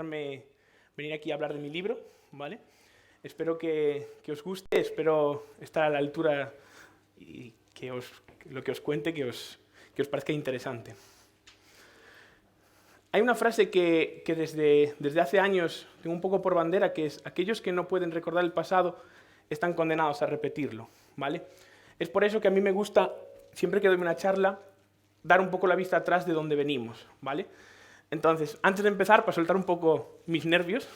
venir aquí a hablar de mi libro, ¿vale? Espero que os guste, espero estar a la altura y que lo que os cuente que os parezca interesante. Hay una frase que desde hace años tengo un poco por bandera, que es: aquellos que no pueden recordar el pasado están condenados a repetirlo, ¿vale? Es por eso que a mí me gusta, siempre que doy una charla, dar un poco la vista atrás de dónde venimos, ¿vale? Entonces, antes de empezar, para soltar un poco mis nervios,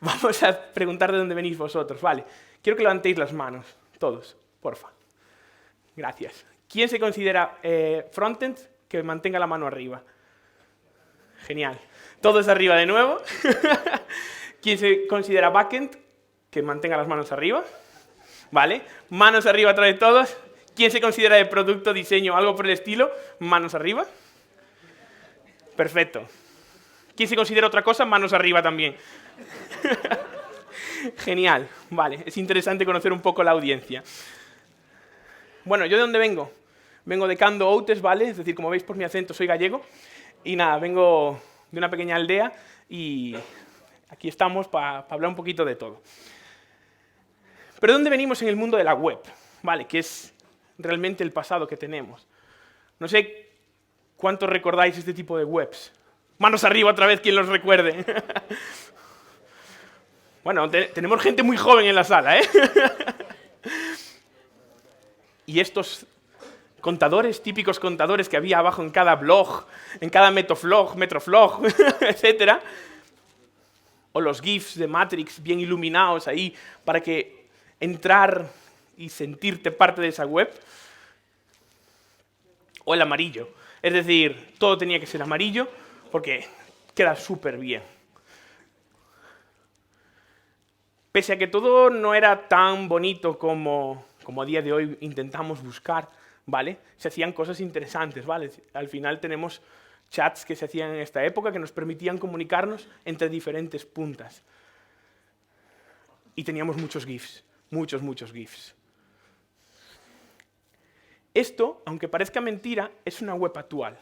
vamos a preguntar de dónde venís vosotros, ¿vale? Quiero que levantéis las manos, todos, porfa. Gracias. ¿Quién se considera frontend? Que mantenga la mano arriba. Genial. Todos arriba de nuevo. ¿Quién se considera backend? Que mantenga las manos arriba. ¿Vale? Manos arriba otra vez todos. ¿Quién se considera de producto, diseño, algo por el estilo? Manos arriba. Perfecto. ¿Quién se considera otra cosa? Manos arriba también. Genial. Vale, es interesante conocer un poco la audiencia. Bueno, ¿yo de dónde vengo? Vengo de Cando Outes, ¿vale? Es decir, como veis por mi acento, soy gallego. Y nada, vengo de una pequeña aldea y aquí estamos para hablar un poquito de todo. Pero ¿de dónde venimos en el mundo de la web? ¿Vale? Que es realmente el pasado que tenemos. No sé cuántos recordáis este tipo de webs. Manos arriba otra vez, quien los recuerde. Bueno, tenemos gente muy joven en la sala, ¿eh? Y estos contadores, típicos contadores que había abajo en cada blog, en cada metroflog, etc. O los GIFs de Matrix bien iluminados ahí para que entrar y sentirte parte de esa web. O el amarillo. Es decir, todo tenía que ser amarillo porque queda súper bien. Pese a que todo no era tan bonito como a día de hoy intentamos buscar, ¿vale? Se hacían cosas interesantes, ¿vale? Al final tenemos chats que se hacían en esta época que nos permitían comunicarnos entre diferentes puntas. Y teníamos muchos GIFs, muchos GIFs. Esto, aunque parezca mentira, es una web actual,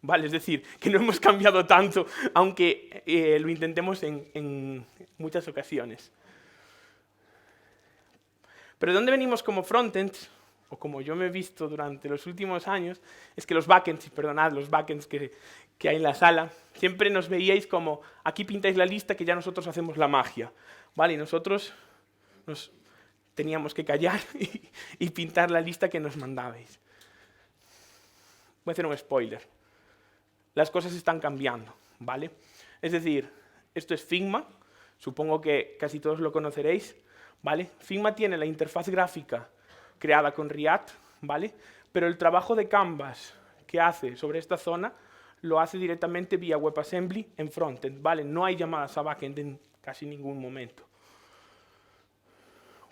¿vale? Es decir, que no hemos cambiado tanto, aunque lo intentemos en muchas ocasiones. Pero ¿de dónde venimos como frontends? O como yo me he visto durante los últimos años, es que los backends, perdonad, los backends que hay en la sala, siempre nos veíais como: aquí pintáis la lista que ya nosotros hacemos la magia, ¿vale? Y nosotros nos teníamos que callar y pintar la lista que nos mandabais. Voy a hacer un spoiler. Las cosas están cambiando, ¿vale? Es decir, esto es Figma, supongo que casi todos lo conoceréis, ¿vale? Figma tiene la interfaz gráfica creada con React, ¿vale? Pero el trabajo de Canvas que hace sobre esta zona lo hace directamente vía WebAssembly en frontend, ¿vale? No hay llamadas a backend en casi ningún momento.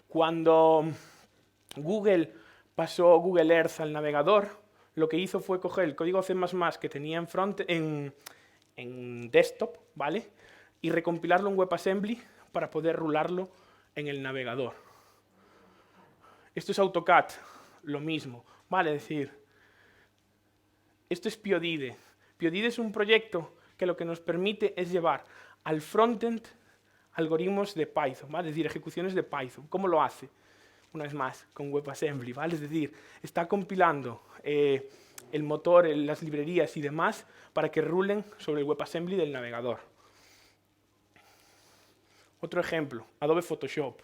Cuando Google pasó Google Earth al navegador, lo que hizo fue coger el código C++ que tenía en desktop, ¿vale? Y recompilarlo en WebAssembly para poder rularlo en el navegador. Esto es AutoCAD, lo mismo, ¿vale? Es decir, esto es Pyodide. Pyodide es un proyecto que lo que nos permite es llevar al frontend algoritmos de Python, ¿vale? Es decir, ejecuciones de Python. ¿Cómo lo hace? Una vez más, con WebAssembly, ¿vale? Es decir, está compilando el motor, las librerías y demás para que rulen sobre el WebAssembly del navegador. Otro ejemplo, Adobe Photoshop.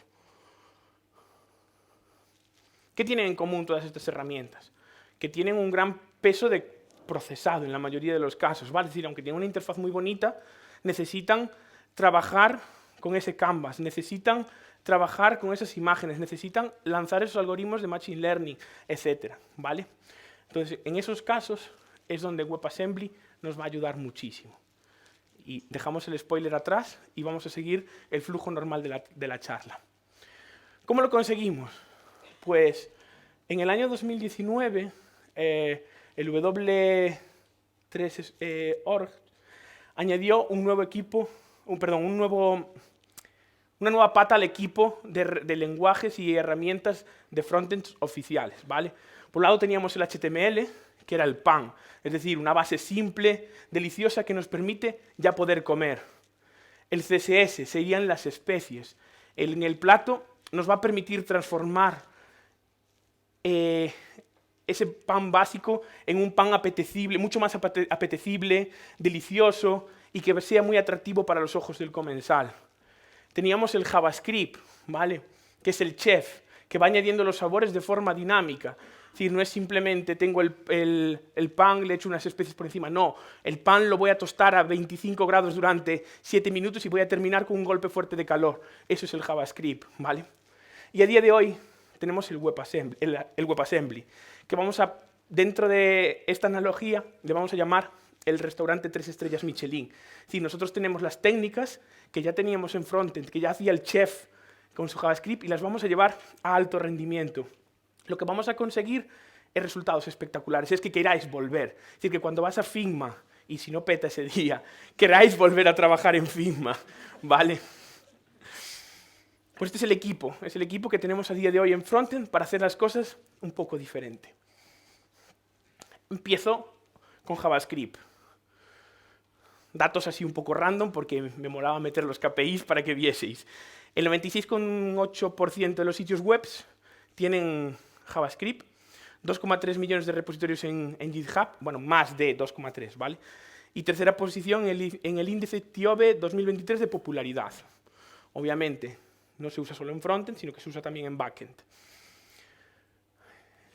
¿Qué tienen en común todas estas herramientas? Que tienen un gran peso de procesado en la mayoría de los casos, ¿vale? Es decir, aunque tienen una interfaz muy bonita, necesitan trabajar con ese canvas, necesitan trabajar con esas imágenes, necesitan lanzar esos algoritmos de machine learning, etc., ¿vale? Entonces, en esos casos es donde WebAssembly nos va a ayudar muchísimo. Y dejamos el spoiler atrás y vamos a seguir el flujo normal de la charla. ¿Cómo lo conseguimos? Pues en el año 2019 el W3Org añadió un nuevo equipo, una nueva pata al equipo de lenguajes y herramientas de frontends oficiales, ¿vale? Por un lado teníamos el HTML, que era el pan, es decir, una base simple, deliciosa, que nos permite ya poder comer. El CSS serían las especies. En el plato nos va a permitir transformar ese pan básico en un pan apetecible, mucho más apetecible, delicioso y que sea muy atractivo para los ojos del comensal. Teníamos el JavaScript, ¿vale? Que es el chef, que va añadiendo los sabores de forma dinámica. Es decir, no es simplemente tengo el pan, le echo unas especies por encima. No, el pan lo voy a tostar a 25 grados durante 7 minutos y voy a terminar con un golpe fuerte de calor. Eso es el JavaScript, ¿vale? Y a día de hoy tenemos el WebAssembly, que dentro de esta analogía, le vamos a llamar el restaurante 3 estrellas Michelin. Es decir, nosotros tenemos las técnicas que ya teníamos en frontend, que ya hacía el chef con su JavaScript, y las vamos a llevar a alto rendimiento. Lo que vamos a conseguir es resultados espectaculares, es que queráis volver. Es decir, que cuando vas a Figma, y si no peta ese día, queráis volver a trabajar en Figma, ¿vale? Pues este es el equipo que tenemos a día de hoy en frontend para hacer las cosas un poco diferente. Empiezo con JavaScript. Datos así un poco random porque me molaba meter los KPIs para que vieseis. El 96,8% de los sitios web tienen JavaScript, 2,3 millones de repositorios en GitHub, bueno, más de 2,3, ¿vale? Y tercera posición en el índice TIOBE 2023 de popularidad. Obviamente, no se usa solo en frontend, sino que se usa también en backend.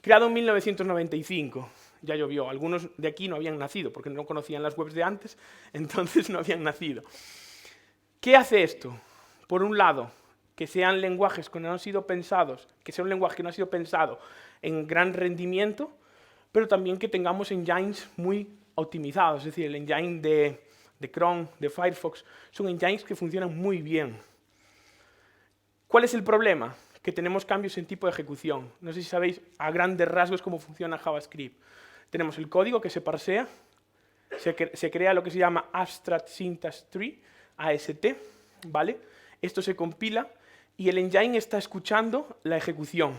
Creado en 1995, ya llovió. Algunos de aquí no habían nacido, porque no conocían las webs de antes, entonces no habían nacido. ¿Qué hace esto? Por un lado, que sean lenguajes que no han sido pensados, que sea un lenguaje que no ha sido pensado en gran rendimiento, pero también que tengamos engines muy optimizados, es decir, el engine de Chrome, de Firefox, son engines que funcionan muy bien. ¿Cuál es el problema? Que tenemos cambios en tipo de ejecución. No sé si sabéis a grandes rasgos cómo funciona JavaScript. Tenemos el código que se parsea, se crea lo que se llama Abstract Syntax Tree, AST, ¿vale? Esto se compila y el engine está escuchando la ejecución.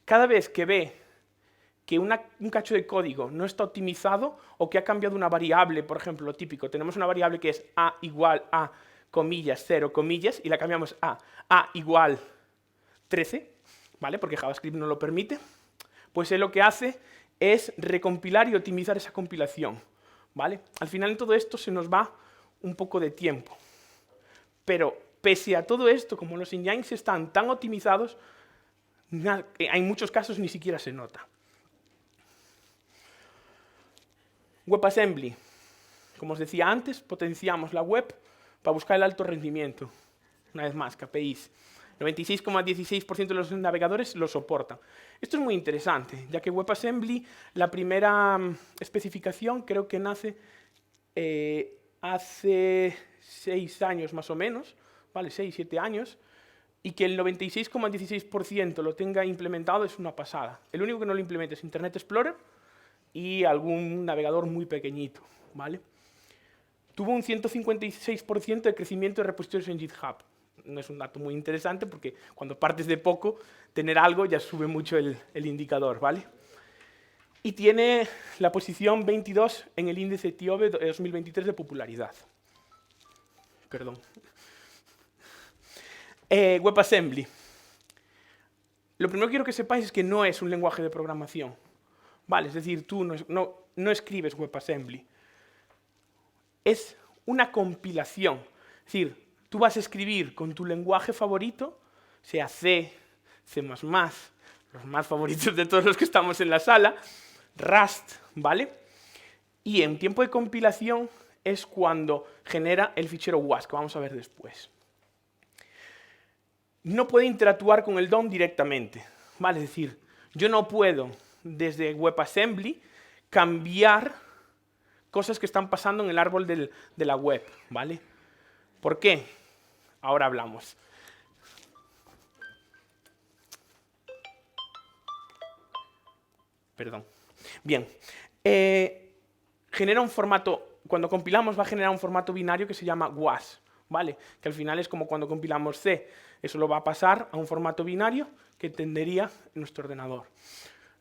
Cada vez que ve que un cacho de código no está optimizado o que ha cambiado una variable, por ejemplo, lo típico, tenemos una variable que es a igual a comillas, 0 comillas, y la cambiamos a igual 13, ¿vale? Porque JavaScript no lo permite, pues él lo que hace es recompilar y optimizar esa compilación, ¿vale? Al final en todo esto se nos va un poco de tiempo, pero pese a todo esto, como los engines están tan optimizados, en muchos casos ni siquiera se nota. WebAssembly. Como os decía antes, potenciamos la web para buscar el alto rendimiento. Una vez más, KPIs. 96,16% de los navegadores lo soportan. Esto es muy interesante, ya que WebAssembly, la primera especificación creo que nace hace 6 años más o menos, ¿vale? 6, 7 años, y que el 96,16% lo tenga implementado es una pasada. El único que no lo implementa es Internet Explorer y algún navegador muy pequeñito, ¿vale? Tuvo un 156% de crecimiento de repositorios en GitHub. No es un dato muy interesante porque cuando partes de poco, tener algo ya sube mucho el indicador, ¿vale? Y tiene la posición 22 en el índice TIOBE 2023 de popularidad. Perdón. WebAssembly. Lo primero que quiero que sepáis es que no es un lenguaje de programación, ¿vale? Es decir, tú no escribes WebAssembly. Es una compilación. Es decir, tú vas a escribir con tu lenguaje favorito, sea C, C++, los más favoritos de todos los que estamos en la sala, Rust, ¿vale? Y en tiempo de compilación es cuando genera el fichero WAS, que vamos a ver después. No puede interactuar con el DOM directamente, ¿vale? Es decir, yo no puedo desde WebAssembly cambiar cosas que están pasando en el árbol de la web, ¿vale? ¿Por qué? Ahora hablamos. Perdón. Bien. Genera un formato, cuando compilamos va a generar un formato binario que se llama WAS, ¿vale? Que al final es como cuando compilamos C. Eso lo va a pasar a un formato binario que entendería nuestro ordenador.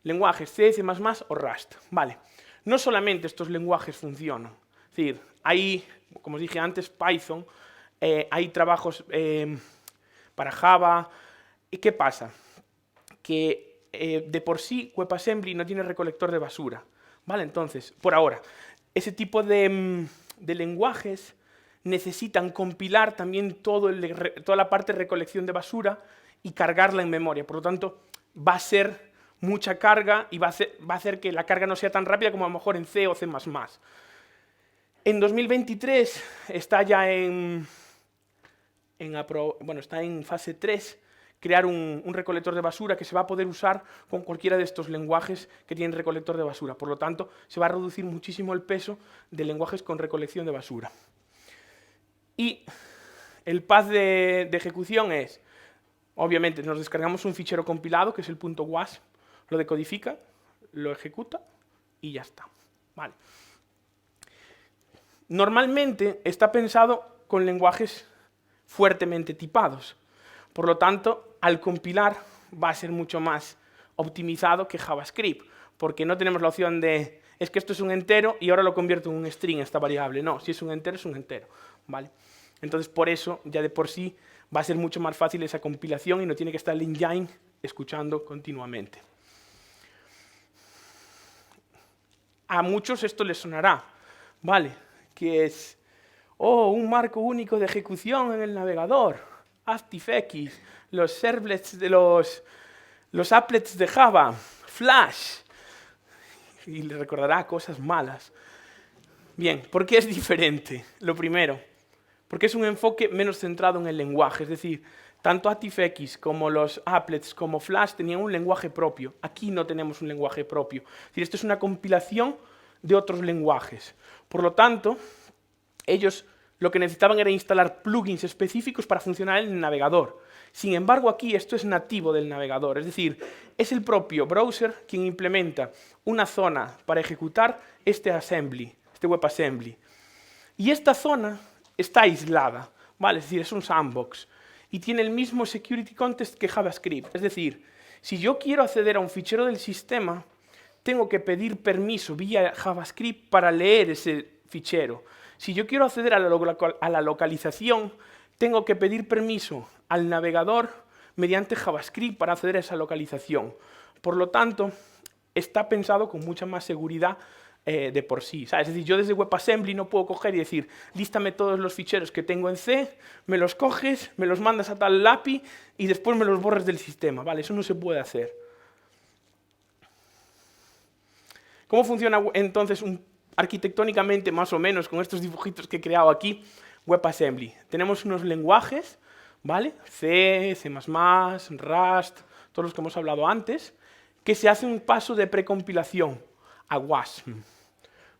Lenguajes C, C++ o Rust, ¿vale? No solamente estos lenguajes funcionan. Es decir, hay, como os dije antes, Python, hay trabajos para Java. ¿Y qué pasa? Que de por sí WebAssembly no tiene recolector de basura, ¿vale? Entonces, por ahora, ese tipo de lenguajes necesitan compilar también toda la parte de recolección de basura y cargarla en memoria. Por lo tanto, va a ser mucha carga y va a hacer que la carga no sea tan rápida como a lo mejor en C o C++. En 2023 está ya está en fase 3, crear un recolector de basura que se va a poder usar con cualquiera de estos lenguajes que tienen recolector de basura. Por lo tanto, se va a reducir muchísimo el peso de lenguajes con recolección de basura. Y el path de ejecución es, obviamente, nos descargamos un fichero compilado, que es el .was, lo decodifica, lo ejecuta y ya está. Vale. Normalmente está pensado con lenguajes fuertemente tipados. Por lo tanto, al compilar va a ser mucho más optimizado que JavaScript, porque no tenemos la opción de, es que esto es un entero y ahora lo convierto en un string, esta variable. No, si es un entero, es un entero. ¿Vale? Entonces, por eso, ya de por sí, va a ser mucho más fácil esa compilación y no tiene que estar el engine escuchando continuamente. A muchos esto les sonará, ¿vale? Que es, un marco único de ejecución en el navegador, ActiveX, los servlets de los applets de Java, Flash, y le recordará cosas malas. Bien, ¿por qué es diferente? Lo primero, porque es un enfoque menos centrado en el lenguaje, es decir, tanto ActiveX como los applets como Flash tenían un lenguaje propio. Aquí no tenemos un lenguaje propio. Es decir, esto es una compilación de otros lenguajes. Por lo tanto, ellos lo que necesitaban era instalar plugins específicos para funcionar en el navegador. Sin embargo, aquí esto es nativo del navegador, es decir, es el propio browser quien implementa una zona para ejecutar este WebAssembly. Y esta zona está aislada, ¿vale? Es decir, es un sandbox y tiene el mismo security context que JavaScript. Es decir, si yo quiero acceder a un fichero del sistema, tengo que pedir permiso vía JavaScript para leer ese fichero. Si yo quiero acceder a la localización, tengo que pedir permiso al navegador mediante JavaScript para acceder a esa localización. Por lo tanto, está pensado con mucha más seguridad de por sí. ¿Sabes? Es decir, yo desde WebAssembly no puedo coger y decir, lístame todos los ficheros que tengo en C, me los coges, me los mandas a tal API y después me los borras del sistema. ¿Vale? Eso no se puede hacer. ¿Cómo funciona entonces arquitectónicamente, más o menos, con estos dibujitos que he creado aquí, WebAssembly? Tenemos unos lenguajes, ¿vale? C, C++, Rust, todos los que hemos hablado antes, que se hace un paso de precompilación a WAS,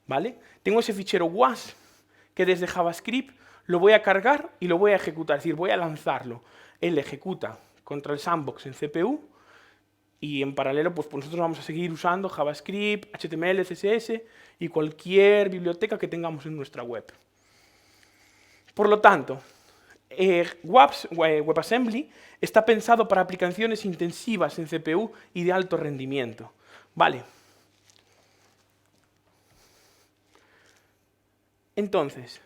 ¿vale? Tengo ese fichero WAS que desde JavaScript lo voy a cargar y lo voy a ejecutar, es decir, voy a lanzarlo. Él ejecuta contra el sandbox en CPU y en paralelo pues nosotros vamos a seguir usando JavaScript, HTML, CSS y cualquier biblioteca que tengamos en nuestra web. Por lo tanto, WebAssembly está pensado para aplicaciones intensivas en CPU y de alto rendimiento. Vale. Entonces,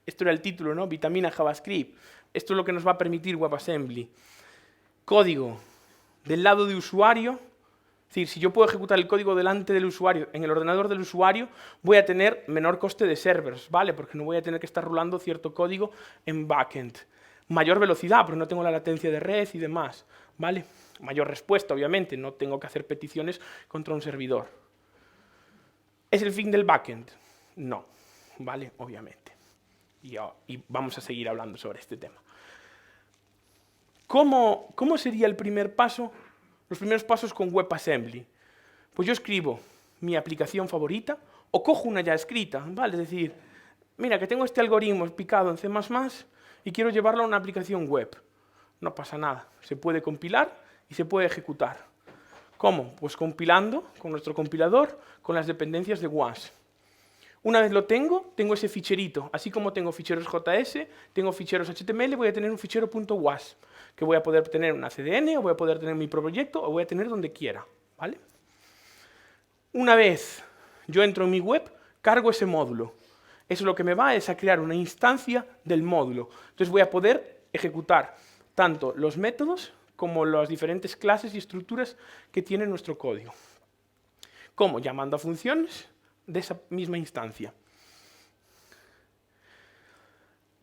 esto era el título, ¿no? Vitamina JavaScript. Esto es lo que nos va a permitir WebAssembly. Código del lado de usuario. Es decir, si yo puedo ejecutar el código delante del usuario, en el ordenador del usuario, voy a tener menor coste de servers, ¿vale? Porque no voy a tener que estar rulando cierto código en backend. Mayor velocidad, porque no tengo la latencia de red y demás, ¿vale? Mayor respuesta, obviamente, no tengo que hacer peticiones contra un servidor. ¿Es el fin del backend? No, ¿vale? Obviamente. Y vamos a seguir hablando sobre este tema. ¿Cómo sería el primer paso? Los primeros pasos con WebAssembly. Pues yo escribo mi aplicación favorita o cojo una ya escrita, ¿vale? Es decir, mira que tengo este algoritmo picado en C++ y quiero llevarlo a una aplicación web. No pasa nada, se puede compilar y se puede ejecutar. ¿Cómo? Pues compilando con nuestro compilador, con las dependencias de WAS. Una vez lo tengo ese ficherito. Así como tengo ficheros JS, tengo ficheros HTML, voy a tener un fichero .was, que voy a poder tener una CDN, o voy a poder tener mi proyecto, o voy a tener donde quiera, ¿vale? Una vez yo entro en mi web, cargo ese módulo. eso lo que me va es a crear una instancia del módulo. Entonces voy a poder ejecutar tanto los métodos como las diferentes clases y estructuras que tiene nuestro código. ¿Cómo? Llamando a funciones de esa misma instancia.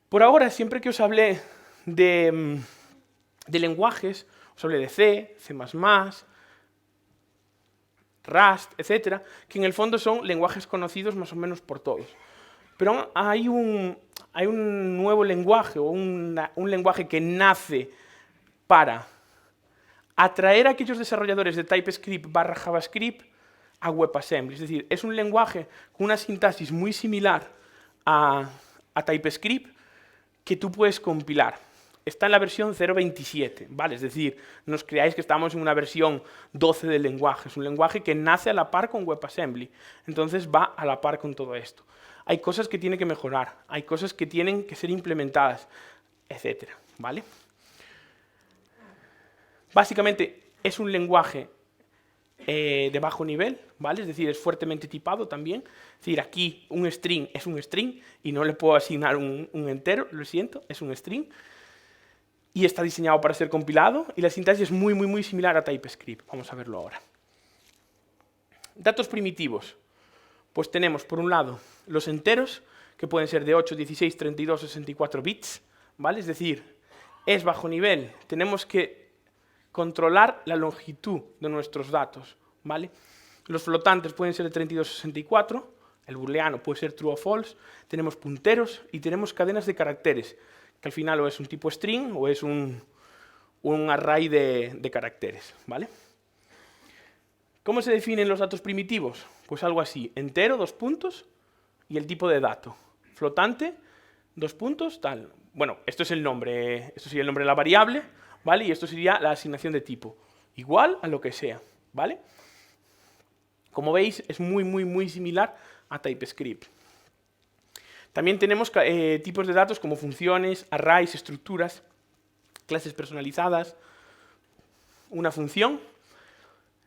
Por ahora, siempre que os hablé de lenguajes, os hablé de C, C++, Rust, etcétera, que en el fondo son lenguajes conocidos más o menos por todos. Pero hay un nuevo lenguaje, o un lenguaje que nace para atraer a aquellos desarrolladores de TypeScript / JavaScript a WebAssembly. Es decir, es un lenguaje con una sintaxis muy similar a TypeScript que tú puedes compilar. Está en la versión 0.27, ¿vale? Es decir, no os creáis que estamos en una versión 12 del lenguaje. Es un lenguaje que nace a la par con WebAssembly. Entonces va a la par con todo esto. Hay cosas que tiene que mejorar, hay cosas que tienen que ser implementadas, etcétera, ¿vale? Básicamente es un lenguaje de bajo nivel, ¿vale? Es decir, es fuertemente tipado también. Es decir, aquí un string es un string y no le puedo asignar un entero, lo siento, es un string. Y está diseñado para ser compilado y la sintaxis es muy similar a TypeScript. Vamos a verlo ahora. Datos primitivos. Pues tenemos, por un lado, los enteros, que pueden ser de 8, 16, 32, 64 bits, ¿vale? Es decir, es bajo nivel. Tenemos que controlar la longitud de nuestros datos, ¿vale? Los flotantes pueden ser de 32 a 64, el booleano puede ser true o false, tenemos punteros y tenemos cadenas de caracteres, que al final o es un tipo string o es un array de caracteres, ¿vale? ¿Cómo se definen los datos primitivos? Pues algo así, entero, 2 puntos, y el tipo de dato. Flotante, 2 puntos, tal. Bueno, esto es el nombre, esto sería el nombre de la variable, ¿vale? Y esto sería la asignación de tipo. Igual a lo que sea, ¿vale? Como veis, es muy similar a TypeScript. También tenemos tipos de datos como funciones, arrays, estructuras, clases personalizadas. Una función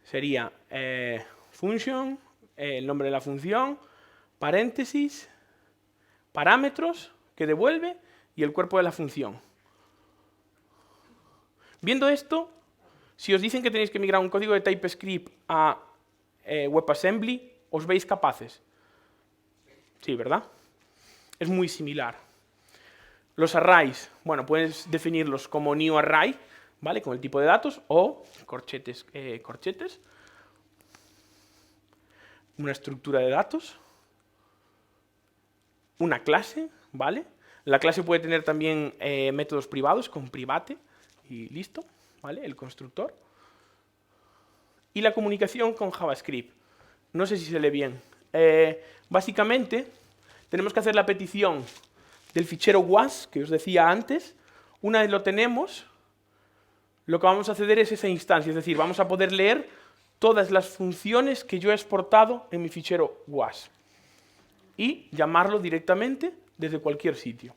sería function, el nombre de la función, paréntesis, parámetros que devuelve y el cuerpo de la función. Viendo esto, si os dicen que tenéis que migrar un código de TypeScript a WebAssembly, ¿os veis capaces? Sí, ¿verdad? Es muy similar. Los arrays, bueno, puedes definirlos como new array, ¿vale? Con el tipo de datos, o corchetes, una estructura de datos, una clase, ¿vale? La clase puede tener también métodos privados con private y listo, ¿vale? El constructor. Y la comunicación con JavaScript. No sé si se lee bien. Básicamente, tenemos que hacer la petición del fichero was, que os decía antes. Una vez lo tenemos, lo que vamos a acceder es esa instancia, es decir, vamos a poder leer todas las funciones que yo he exportado en mi fichero was y llamarlo directamente desde cualquier sitio.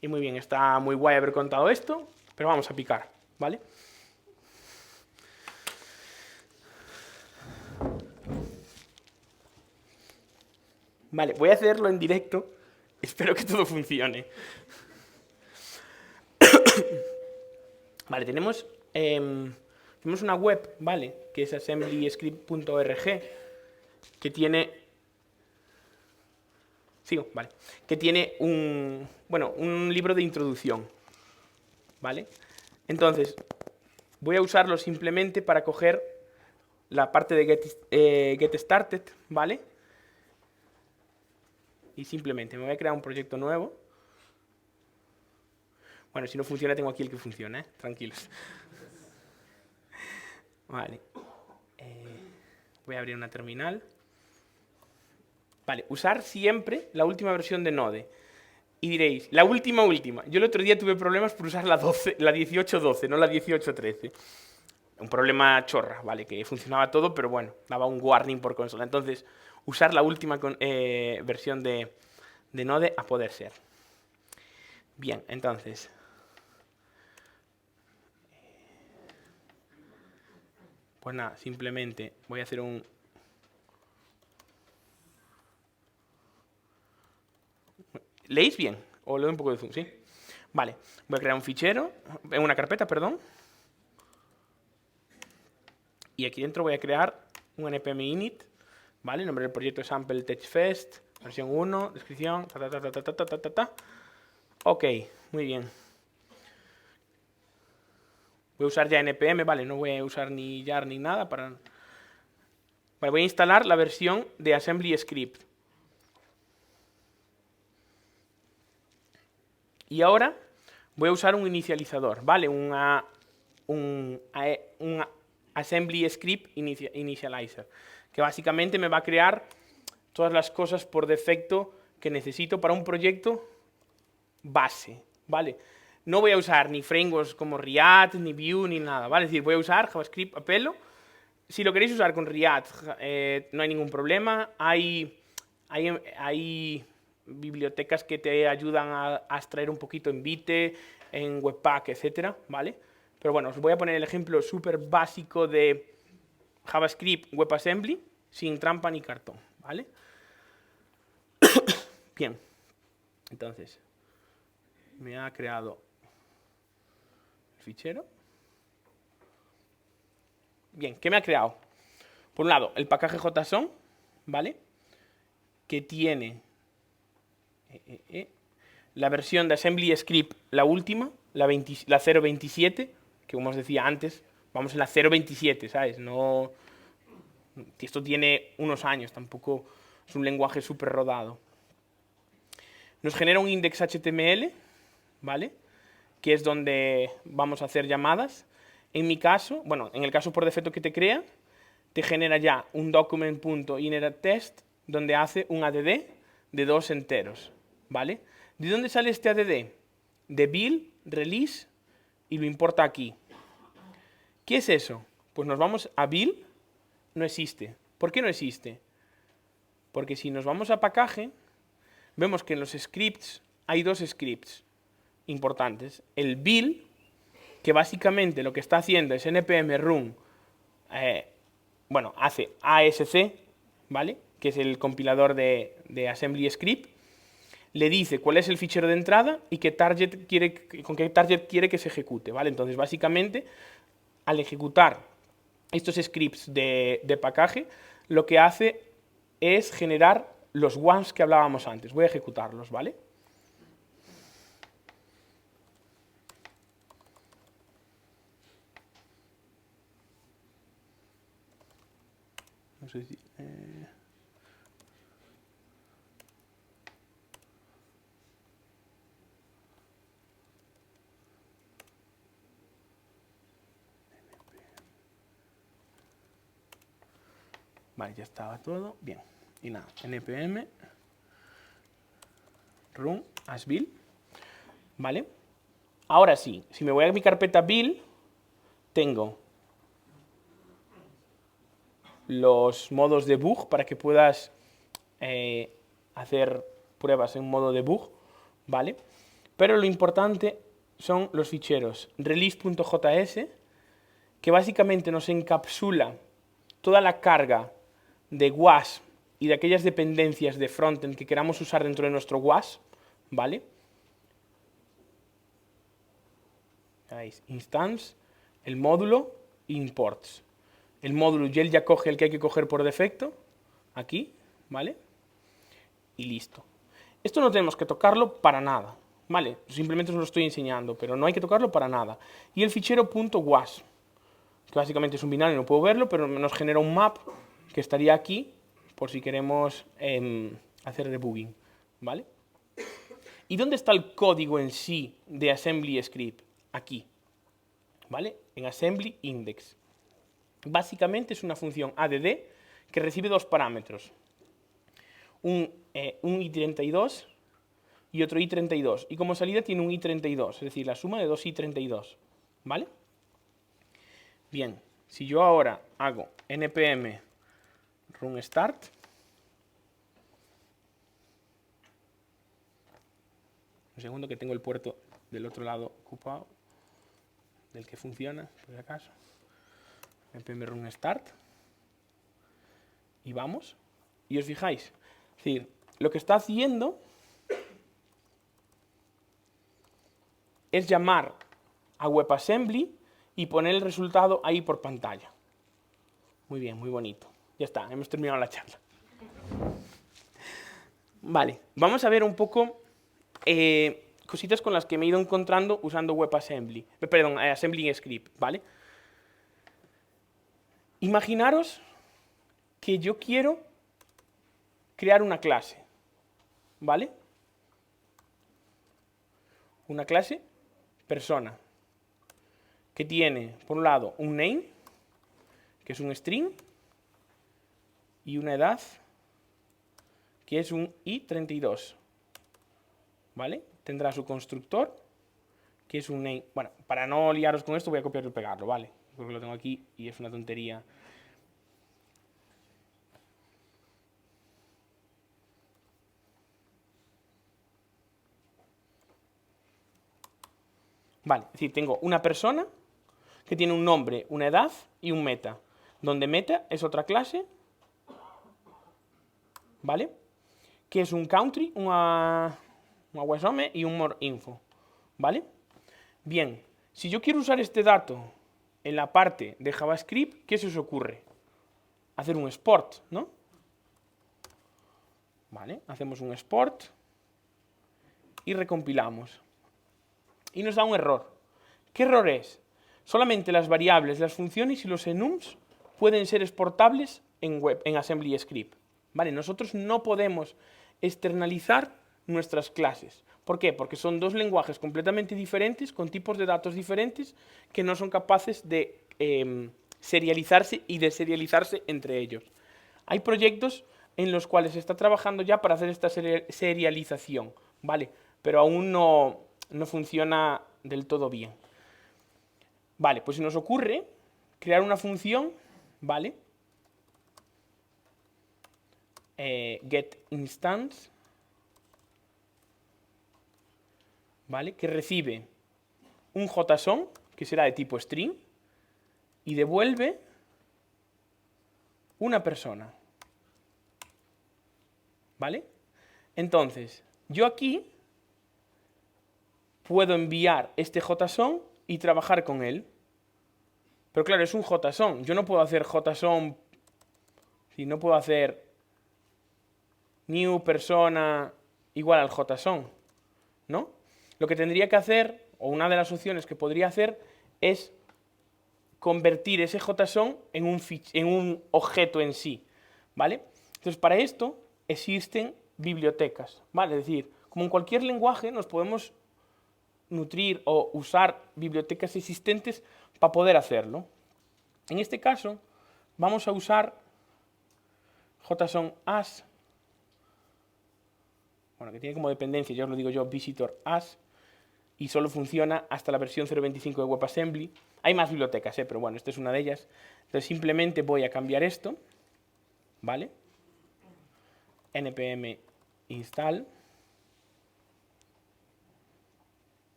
Y muy bien, está muy guay haber contado esto, pero vamos a picar, ¿vale? Vale, voy a hacerlo en directo. Espero que todo funcione. Vale, tenemos una web, ¿vale? Que es assemblyscript.org, que tiene... Sigo, vale. Que tiene un libro de introducción, ¿vale? Entonces, voy a usarlo simplemente para coger la parte de get started, ¿vale? Y simplemente me voy a crear un proyecto nuevo. Bueno, si no funciona, tengo aquí el que funciona, ¿eh? Tranquilos. Vale. Voy a abrir una terminal. Vale, usar siempre la última versión de Node. Y diréis, la última. Yo el otro día tuve problemas por usar la 18.12, no la 18.13. Un problema chorra, ¿vale? Que funcionaba todo, pero bueno, daba un warning por consola. Entonces, usar la última versión de Node a poder ser. Bien, entonces... Pues nada, simplemente voy a hacer un ¿Leéis bien? ¿O le doy un poco de zoom? ¿Sí? Vale, voy a crear un fichero, una carpeta, perdón. Y aquí dentro voy a crear un npm init, ¿vale? El nombre del proyecto es Sample Tech Fest, versión 1, descripción, Ok, muy bien. Voy a usar ya npm, ¿vale? No voy a usar ni jar ni nada para... Vale, voy a instalar la versión de Assembly Script. Y ahora voy a usar un inicializador, ¿vale? Un Assembly Script Initializer, que básicamente me va a crear todas las cosas por defecto que necesito para un proyecto base, ¿vale? No voy a usar ni frameworks como React, ni Vue, ni nada, ¿vale? Es decir, voy a usar JavaScript a pelo. Si lo queréis usar con React, no hay ningún problema. Hay bibliotecas que te ayudan a extraer un poquito en Vite, en Webpack, etcétera, ¿vale? Pero bueno, os voy a poner el ejemplo súper básico de JavaScript WebAssembly sin trampa ni cartón, ¿vale? Bien, entonces me ha creado el fichero. Bien, ¿qué me ha creado? Por un lado, el package JSON, ¿vale? Que tiene la versión de Assembly Script, la última, la 0.27, que como os decía antes, vamos en la 0.27, ¿sabes? No, esto tiene unos años, tampoco es un lenguaje súper rodado. Nos genera un index HTML, ¿vale? Que es donde vamos a hacer llamadas. En mi caso, bueno, en el caso por defecto que te crea, te genera ya un document.innerTest donde hace un add de 2 enteros, ¿vale? ¿De dónde sale este add? De build, release y lo importa aquí. ¿Qué es eso? Pues nos vamos a build, no existe. ¿Por qué no existe? Porque si nos vamos a package, vemos que en los scripts hay dos scripts importantes. El build, que básicamente lo que está haciendo es npm run, bueno, hace ASC, ¿vale? Que es el compilador de Assembly Script, le dice cuál es el fichero de entrada y qué target con qué target quiere que se ejecute, ¿vale? Entonces, básicamente, al ejecutar estos scripts de package, lo que hace es generar los once que hablábamos antes. Voy a ejecutarlos, ¿vale? No sé si... Vale, ya estaba todo. Bien. Y nada, npm run as build. ¿Vale? Ahora sí, si me voy a mi carpeta build, tengo los modos de debug para que puedas hacer pruebas en modo debug, ¿vale? Pero lo importante son los ficheros release.js, que básicamente nos encapsula toda la carga de WAS y de aquellas dependencias de frontend que queramos usar dentro de nuestro WAS, ¿vale? ¿Veis? Instance, el módulo, imports. El módulo él ya coge el que hay que coger por defecto, aquí, ¿vale? Y listo. Esto no tenemos que tocarlo para nada, ¿vale? Simplemente os lo estoy enseñando, pero no hay que tocarlo para nada. Y el fichero .was, que básicamente es un binario, no puedo verlo, pero nos genera un map que estaría aquí, por si queremos hacer debugging, ¿vale? ¿Y dónde está el código en sí de Assembly Script? Aquí, ¿vale? En Assembly Index. Básicamente es una función add que recibe dos parámetros, un i32 y otro i32, y como salida tiene un i32, es decir, la suma de dos i32, ¿vale? Bien, si yo ahora hago npm run start, un segundo que tengo el puerto del otro lado ocupado, del que funciona, por si acaso, npm run start, y vamos, y os fijáis, es decir, lo que está haciendo es llamar a WebAssembly y poner el resultado ahí por pantalla. Muy bien, muy bonito. Ya está, hemos terminado la charla. Vale, vamos a ver un poco cositas con las que me he ido encontrando usando WebAssembly. Perdón, Assembly Script, ¿vale? Imaginaros que yo quiero crear una clase, ¿vale? Una clase persona, que tiene, por un lado, un name, que es un string, y una edad, que es un i32, ¿vale? Tendrá su constructor, que es un name. Bueno, para no liaros con esto voy a copiarlo y pegarlo, ¿vale? Porque lo tengo aquí y es una tontería. Vale, es decir, tengo una persona que tiene un nombre, una edad y un meta, donde meta es otra clase, ¿vale? Que es un country, una WSOME y un more info, ¿vale? Bien, si yo quiero usar este dato en la parte de JavaScript, ¿qué se os ocurre? Hacer un export, ¿no? Vale, hacemos un export y recompilamos. Y nos da un error. ¿Qué error es? Solamente las variables, las funciones y los enums pueden ser exportables en Assembly Script. ¿Vale? Nosotros no podemos externalizar nuestras clases. ¿Por qué? Porque son dos lenguajes completamente diferentes, con tipos de datos diferentes, que no son capaces de serializarse y deserializarse entre ellos. Hay proyectos en los cuales se está trabajando ya para hacer esta serialización, ¿vale? Pero aún no funciona del todo bien. Vale, pues se nos ocurre crear una función, ¿vale? GetInstance, ¿vale? Que recibe un JSON, que será de tipo string, y devuelve una persona, ¿vale? Entonces, yo aquí puedo enviar este JSON y trabajar con él. Pero claro, es un JSON. Yo no puedo hacer JSON, si no puedo hacer new persona igual al JSON, ¿no? Lo que tendría que hacer, o una de las opciones que podría hacer, es convertir ese JSON en un objeto en sí, ¿vale? Entonces, para esto existen bibliotecas, ¿vale? Es decir, como en cualquier lenguaje nos podemos nutrir o usar bibliotecas existentes para poder hacerlo. En este caso, vamos a usar JSON as, bueno, que tiene como dependencia, ya os lo digo yo, visitor as, y solo funciona hasta la versión 0.25 de WebAssembly. Hay más bibliotecas, pero bueno, esta es una de ellas. Entonces simplemente voy a cambiar esto, ¿vale? npm install.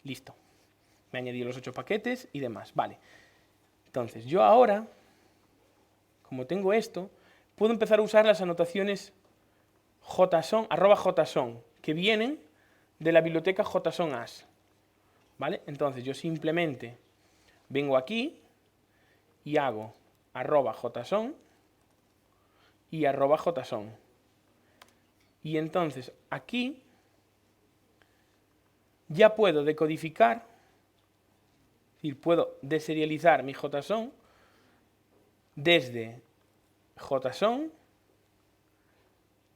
Listo. Me he añadido los 8 paquetes y demás, vale. Entonces, yo ahora, como tengo esto, puedo empezar a usar las anotaciones JSON, @JSON, que vienen de la biblioteca JSON as. ¿Vale? Entonces yo simplemente vengo aquí y hago @JSON y @JSON. Y entonces aquí ya puedo decodificar, es decir, puedo deserializar mi JSON desde JSON,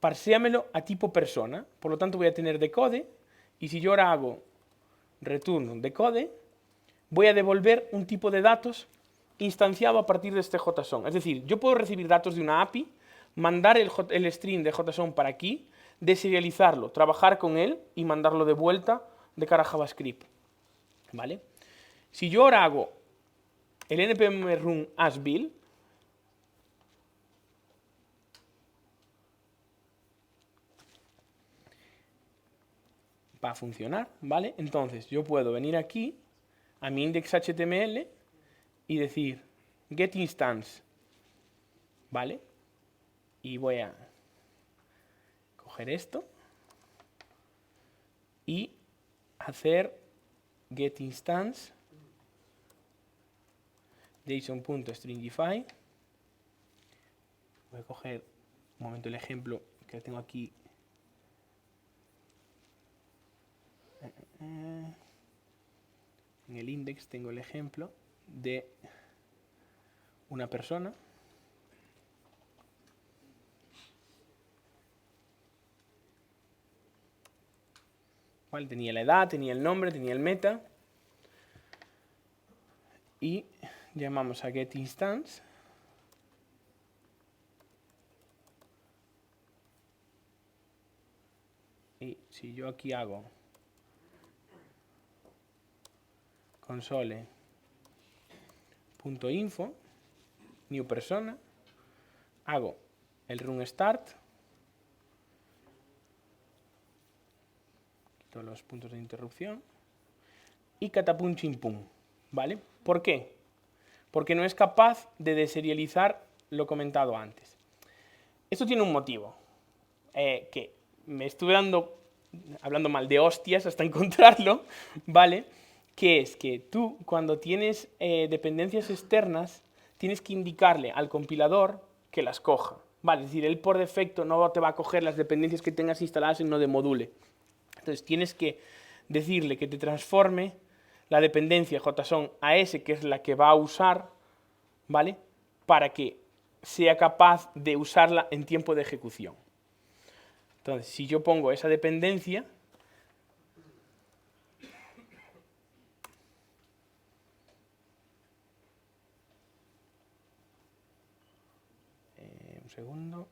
parséamelo a tipo persona. Por lo tanto voy a tener decode, y si yo ahora hago return decode, voy a devolver un tipo de datos instanciado a partir de este JSON. Es decir, yo puedo recibir datos de una API, mandar el string de JSON para aquí, deserializarlo, trabajar con él y mandarlo de vuelta de cara a JavaScript. ¿Vale? Si yo ahora hago el npm run as build, va a funcionar, ¿vale? Entonces yo puedo venir aquí a mi index.html y decir getInstance, ¿vale? Y voy a coger esto y hacer getInstance JSON.stringify. Voy a coger un momento el ejemplo que tengo aquí. En el index tengo el ejemplo de una persona. ¿Vale? Tenía la edad, tenía el nombre, tenía el meta. Y llamamos a getInstance. Y si yo aquí hago console.info, new persona, hago el run start, quito los puntos de interrupción y catapum chimpum, ¿vale? ¿Por qué? Porque no es capaz de deserializar lo comentado antes. Esto tiene un motivo, que me estuve hablando mal de hostias hasta encontrarlo, ¿vale? Que es que tú, cuando tienes dependencias externas, tienes que indicarle al compilador que las coja, ¿vale? Es decir, él por defecto no te va a coger las dependencias que tengas instaladas en Nodemodule. Entonces tienes que decirle que te transforme la dependencia JSON a S, que es la que va a usar, ¿vale? Para que sea capaz de usarla en tiempo de ejecución. Entonces, si yo pongo esa dependencia, un segundo,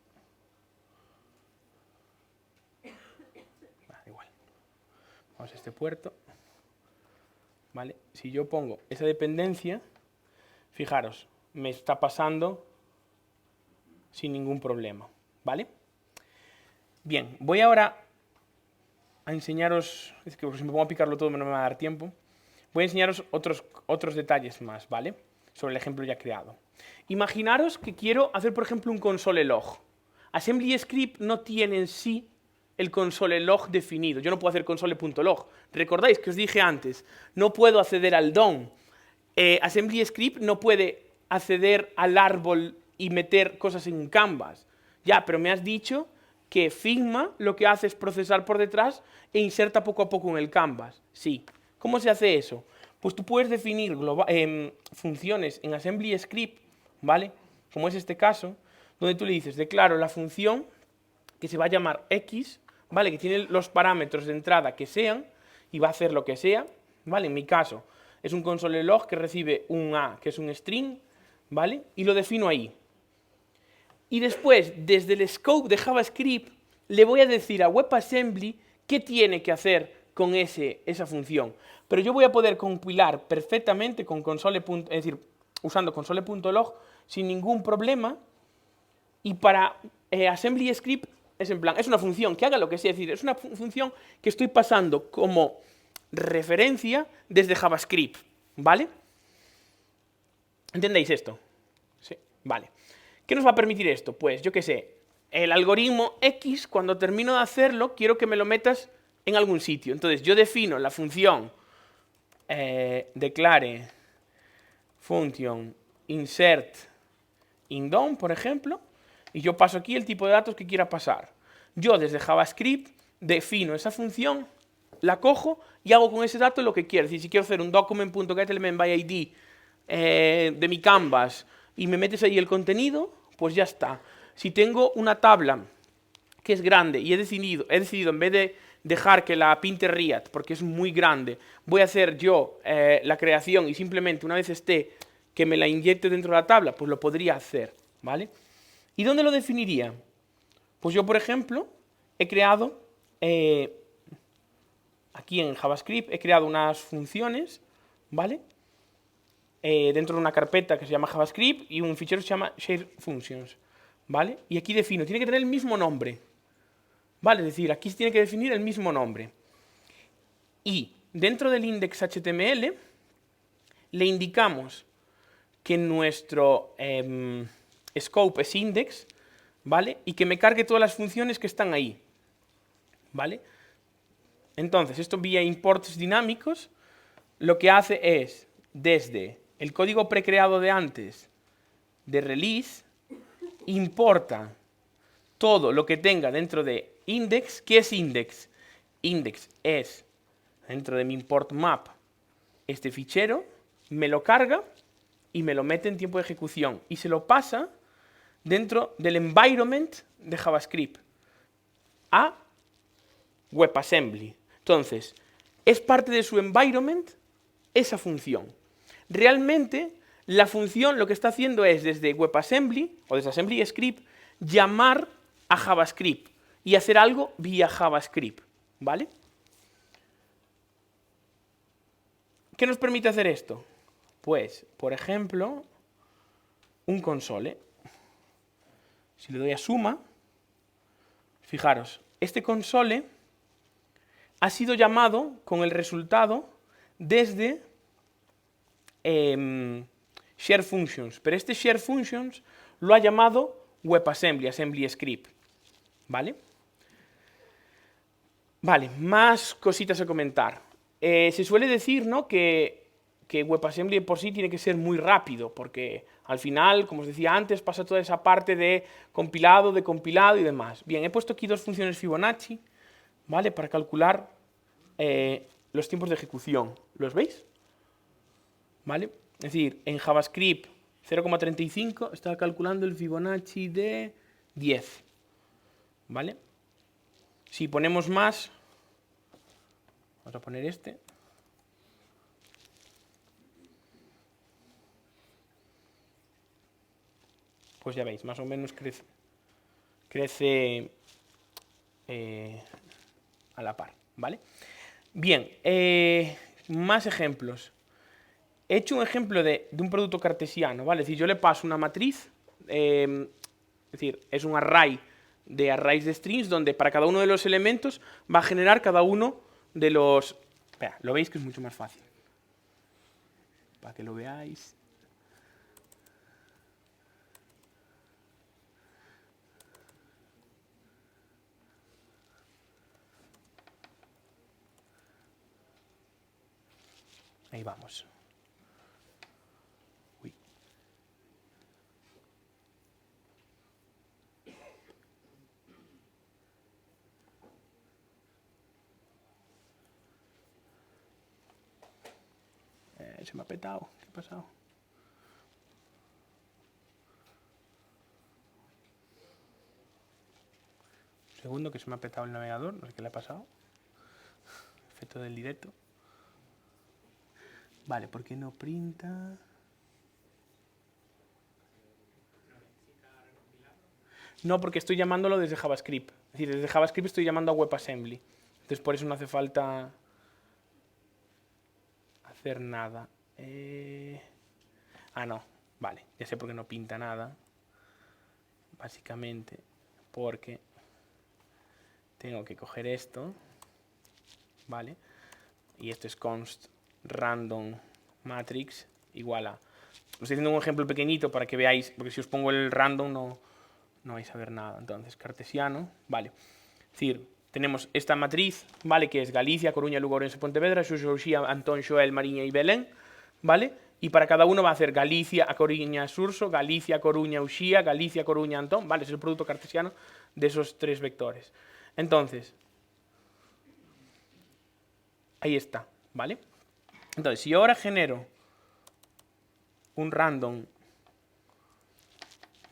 igual, vamos a este puerto, ¿vale? Si yo pongo esa dependencia, fijaros, me está pasando sin ningún problema, ¿vale? Bien, voy ahora a enseñaros, es que si me pongo a picarlo todo no me va a dar tiempo, voy a enseñaros otros detalles más, ¿vale? Sobre el ejemplo ya creado. Imaginaros que quiero hacer, por ejemplo, un console log. AssemblyScript no tiene en sí el console log definido. Yo no puedo hacer console.log. ¿Recordáis que os dije antes? No puedo acceder al DOM. AssemblyScript no puede acceder al árbol y meter cosas en un canvas. Ya, pero me has dicho que Figma lo que hace es procesar por detrás e inserta poco a poco en el canvas. Sí. ¿Cómo se hace eso? Pues tú puedes definir funciones en AssemblyScript, ¿vale? Como es este caso, donde tú le dices, declaro la función que se va a llamar X, ¿vale? Que tiene los parámetros de entrada que sean y va a hacer lo que sea, ¿vale? En mi caso es un console log que recibe un A, que es un string, ¿vale? Y lo defino ahí. Y después, desde el scope de JavaScript, le voy a decir a WebAssembly qué tiene que hacer con esa función. Pero yo voy a poder compilar perfectamente con console. Es decir, usando console.log sin ningún problema. Y para AssemblyScript es en plan, es una función que haga lo que sea. Es decir, es una función que estoy pasando como referencia desde JavaScript, ¿vale? ¿Entendéis esto? Sí, vale. ¿Qué nos va a permitir esto? Pues yo qué sé, el algoritmo X, cuando termino de hacerlo, quiero que me lo metas en algún sitio. Entonces yo defino la función declare function insert in DOM, por ejemplo, y yo paso aquí el tipo de datos que quiera pasar. Yo desde JavaScript defino esa función, la cojo y hago con ese dato lo que quiero. Es decir, si quiero hacer un document.getElementById de mi canvas y me metes ahí el contenido, pues ya está. Si tengo una tabla que es grande y he decidido en vez de dejar que la pinte Riat, porque es muy grande, voy a hacer yo la creación y simplemente una vez esté que me la inyecte dentro de la tabla, pues lo podría hacer, ¿vale? ¿Y dónde lo definiría? Pues yo, por ejemplo, he creado, aquí en JavaScript, he creado unas funciones, ¿vale? Dentro de una carpeta que se llama JavaScript y un fichero que se llama ShareFunctions, ¿vale? Y aquí defino, tiene que tener el mismo nombre, ¿vale? Es decir, aquí se tiene que definir el mismo nombre. Y dentro del index.html le indicamos que nuestro scope es index, ¿vale? Y que me cargue todas las funciones que están ahí, ¿vale? Entonces, esto vía imports dinámicos, lo que hace es, desde el código precreado de antes de release, importa todo lo que tenga dentro de index. ¿Qué es index? Index es, dentro de mi import map, este fichero, me lo carga y me lo mete en tiempo de ejecución y se lo pasa dentro del environment de JavaScript a WebAssembly. Entonces, es parte de su environment esa función. Realmente, la función lo que está haciendo es desde WebAssembly o desde AssemblyScript llamar a JavaScript y hacer algo vía JavaScript, ¿vale? ¿Qué nos permite hacer esto? Pues, por ejemplo, un console. Si le doy a suma, fijaros, este console ha sido llamado con el resultado desde share functions, pero este share functions lo ha llamado WebAssembly, AssemblyScript, ¿vale? Vale, más cositas a comentar. Se suele decir, ¿no?, que WebAssembly por sí tiene que ser muy rápido, porque al final, como os decía antes, pasa toda esa parte de compilado y demás. Bien, he puesto aquí dos funciones Fibonacci, ¿vale?, para calcular los tiempos de ejecución. ¿Los veis? ¿Vale? Es decir, en JavaScript 0,35 está calculando el Fibonacci de 10. ¿Vale? Si ponemos más, vamos a poner este. Pues ya veis, más o menos crece a la par, ¿vale? Bien, más ejemplos. He hecho un ejemplo de un producto cartesiano, ¿vale? Es decir, yo le paso una matriz, es decir, es un array de arrays de strings donde para cada uno de los elementos va a generar cada uno de los... Espera, lo veis que es mucho más fácil. Para que lo veáis. Ahí vamos. Uy. Se me ha petado. ¿Qué ha pasado? Un segundo que se me ha petado el navegador. No sé qué le ha pasado. Efecto del directo. Vale, ¿por qué no printa? No, porque estoy llamándolo desde JavaScript. Es decir, desde JavaScript estoy llamando a WebAssembly. Entonces por eso no hace falta hacer nada. No, vale, ya sé por qué no pinta nada. Básicamente porque tengo que coger esto, ¿vale? Y esto es const random matrix igual a... Os estoy haciendo un ejemplo pequeñito para que veáis, porque si os pongo el random no vais a ver nada. Entonces, cartesiano, vale. Es decir, tenemos esta matriz, ¿vale?, que es Galicia, Coruña, Lugo, Ourense, Pontevedra, Xurxo, Uxía, Antón, Xoel, Mariña y Belén, ¿vale? Y para cada uno va a hacer Galicia, a Coruña, Xurxo, Galicia, Coruña, Uxía, Galicia, Coruña, Antón, ¿vale? Es el producto cartesiano de esos tres vectores. Entonces, ahí está, ¿vale? Entonces, si yo ahora genero un random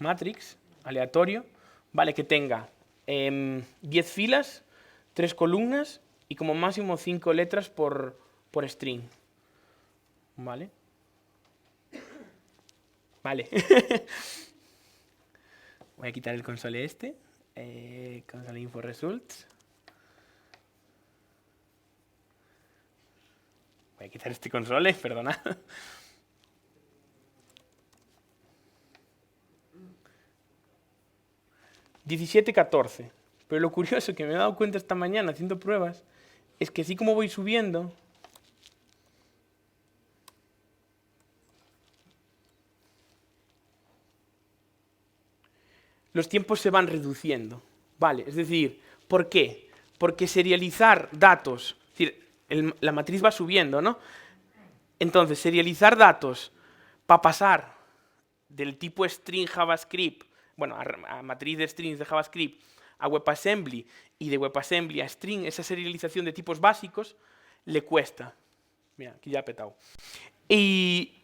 matrix aleatorio, ¿vale?, que tenga 10 filas, 3 columnas y como máximo 5 letras por string. ¿Vale? Vale. Voy a quitar el console este. Console info results. Voy a quitar este console, perdona. $17.14. Pero lo curioso que me he dado cuenta esta mañana haciendo pruebas es que así como voy subiendo, los tiempos se van reduciendo. Vale, es decir, ¿por qué? Porque serializar datos, es decir, la matriz va subiendo, ¿no? Entonces, serializar datos para pasar del tipo string JavaScript, bueno, a matriz de strings de JavaScript, a WebAssembly y de WebAssembly a string, esa serialización de tipos básicos, le cuesta. Mira, aquí ya ha petado. Y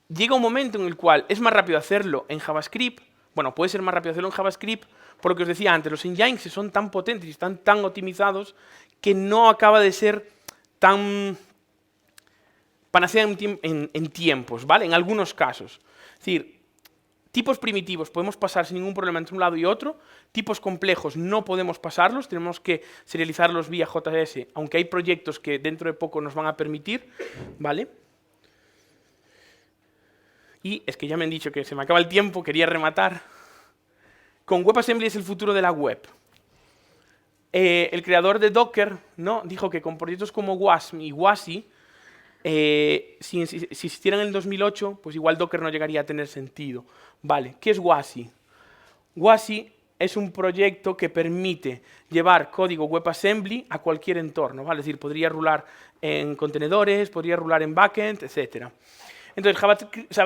llega un momento en el cual es más rápido hacerlo en JavaScript. Bueno, puede ser más rápido hacerlo en JavaScript, por lo que os decía antes, los engines son tan potentes y están tan optimizados que no acaba de ser tan panacea en tiempos, ¿vale? En algunos casos. Es decir, tipos primitivos podemos pasar sin ningún problema entre un lado y otro, tipos complejos no podemos pasarlos, tenemos que serializarlos vía JS, aunque hay proyectos que dentro de poco nos van a permitir, ¿vale? Y es que ya me han dicho que se me acaba el tiempo, quería rematar. Con WebAssembly es el futuro de la web. El creador de Docker, ¿no?, dijo que con proyectos como WASM y WASI, si existieran en el 2008, pues igual Docker no llegaría a tener sentido. Vale, ¿qué es WASI? WASI es un proyecto que permite llevar código WebAssembly a cualquier entorno, ¿vale? Es decir, podría rular en contenedores, podría rular en backend, etc. Entonces,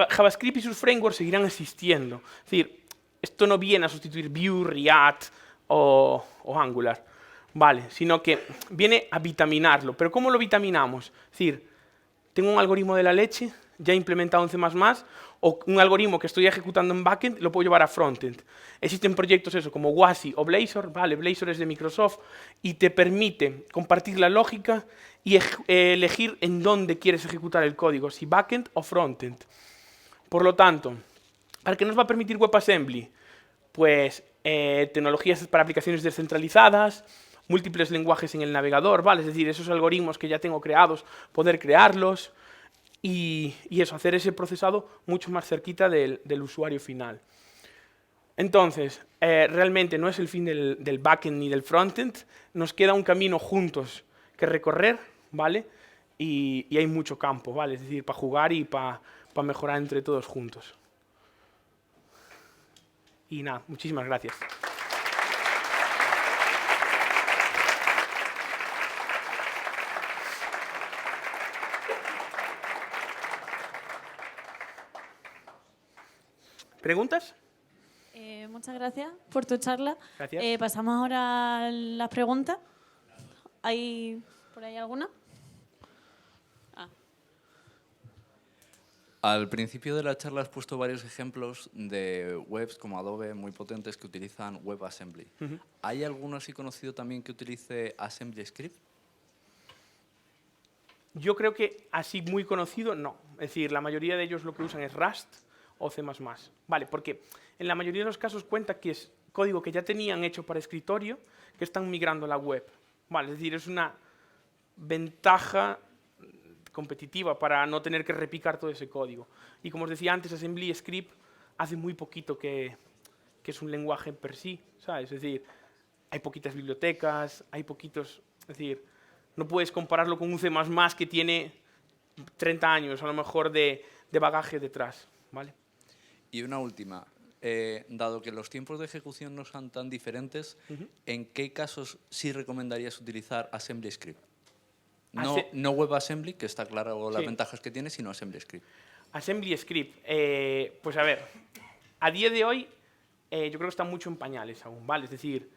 JavaScript y sus frameworks seguirán existiendo. Es decir, esto no viene a sustituir Vue, React o Angular, ¿vale? Sino que viene a vitaminarlo. ¿Pero cómo lo vitaminamos? Es decir, tengo un algoritmo de la leche ya implementado en C++, o un algoritmo que estoy ejecutando en backend, lo puedo llevar a frontend. Existen proyectos eso, como WASI o Blazor, ¿vale? Blazor es de Microsoft, y te permite compartir la lógica y elegir en dónde quieres ejecutar el código, si backend o frontend. Por lo tanto, ¿para qué nos va a permitir WebAssembly? Pues tecnologías para aplicaciones descentralizadas, múltiples lenguajes en el navegador, ¿vale? Es decir, esos algoritmos que ya tengo creados, poder crearlos y eso, hacer ese procesado mucho más cerquita del usuario final. Entonces, realmente no es el fin del backend ni del frontend, nos queda un camino juntos que recorrer, ¿vale? Y hay mucho campo, ¿vale? Es decir, para jugar y para mejorar entre todos juntos. Y nada, muchísimas gracias. ¿Preguntas? Muchas gracias por tu charla. Gracias. Pasamos ahora a las preguntas. ¿Hay por ahí alguna? Al principio de la charla has puesto varios ejemplos de webs como Adobe muy potentes que utilizan WebAssembly. ¿Hay alguno así conocido también que utilice AssemblyScript? Yo creo que así muy conocido, no. Es decir, la mayoría de ellos lo que usan es Rust o C++. Vale, porque en la mayoría de los casos cuenta que es código que ya tenían hecho para escritorio que están migrando a la web. Vale, es decir, es una ventaja competitiva para no tener que repicar todo ese código. Y como os decía antes, AssemblyScript hace muy poquito que es un lenguaje per sí, ¿sabes? Es decir, hay poquitas bibliotecas, hay poquitos... Es decir, no puedes compararlo con un C++ que tiene 30 años, a lo mejor, de bagaje detrás, ¿vale? Y una última. Dado que los tiempos de ejecución no son tan diferentes, ¿en qué casos sí recomendarías utilizar AssemblyScript? No WebAssembly, que está claro las ventajas que tiene, sino AssemblyScript. AssemblyScript, pues a ver, a día de hoy yo creo que está mucho en pañales aún, ¿vale? Es decir,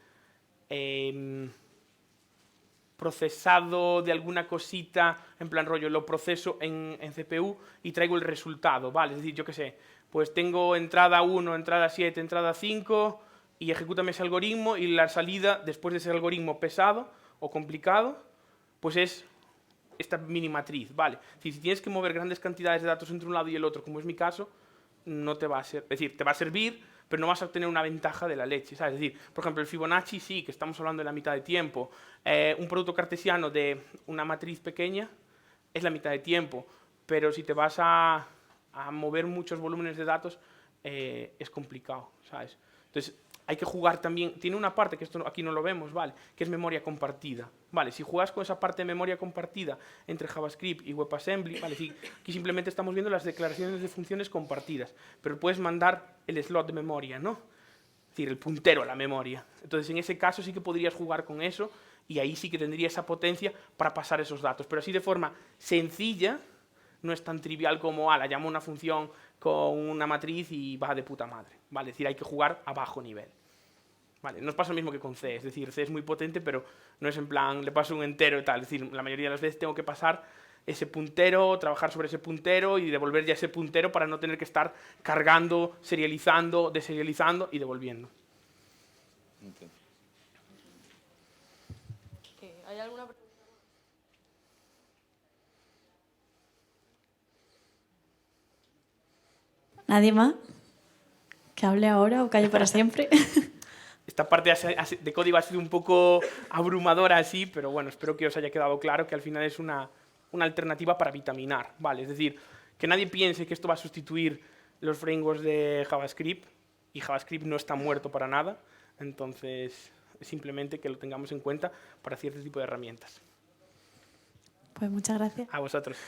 procesado de alguna cosita, en plan rollo, lo proceso en CPU y traigo el resultado, ¿vale? Es decir, yo qué sé, pues tengo entrada 1, entrada 7, entrada 5 y ejecútame ese algoritmo y la salida, después de ese algoritmo pesado o complicado, pues es esta mini matriz, ¿vale? Si tienes que mover grandes cantidades de datos entre un lado y el otro, como es mi caso, no te va a servir, es decir, te va a servir, pero no vas a obtener una ventaja de la leche, ¿sabes? Es decir, por ejemplo, el Fibonacci sí, que estamos hablando de la mitad de tiempo. Un producto cartesiano de una matriz pequeña es la mitad de tiempo, pero si te vas a mover muchos volúmenes de datos, es complicado, ¿sabes? Entonces, hay que jugar también, tiene una parte que esto aquí no lo vemos, ¿vale? Que es memoria compartida, ¿vale? Si juegas con esa parte de memoria compartida entre JavaScript y WebAssembly, ¿vale? Sí, aquí simplemente estamos viendo las declaraciones de funciones compartidas, pero puedes mandar el slot de memoria, ¿no? Es decir, el puntero a la memoria. Entonces, en ese caso sí que podrías jugar con eso y ahí sí que tendría esa potencia para pasar esos datos. Pero así de forma sencilla, no es tan trivial como, la llamo una función con una matriz y va de puta madre, ¿vale? Es decir, hay que jugar a bajo nivel. Vale, nos pasa lo mismo que con C, es decir, C es muy potente, pero no es en plan, le paso un entero y tal, es decir, la mayoría de las veces tengo que pasar ese puntero, trabajar sobre ese puntero y devolver ya ese puntero para no tener que estar cargando, serializando, deserializando y devolviendo. Entiendo. ¿Hay alguna pregunta? ¿Nadie más? ¿Que hable ahora o calle para siempre? Esta parte de código ha sido un poco abrumadora así, pero bueno, espero que os haya quedado claro que al final es una alternativa para vitaminar, ¿vale? Es decir, que nadie piense que esto va a sustituir los frameworks de JavaScript, y JavaScript no está muerto para nada, entonces simplemente que lo tengamos en cuenta para cierto tipo de herramientas. Pues muchas gracias. A vosotros.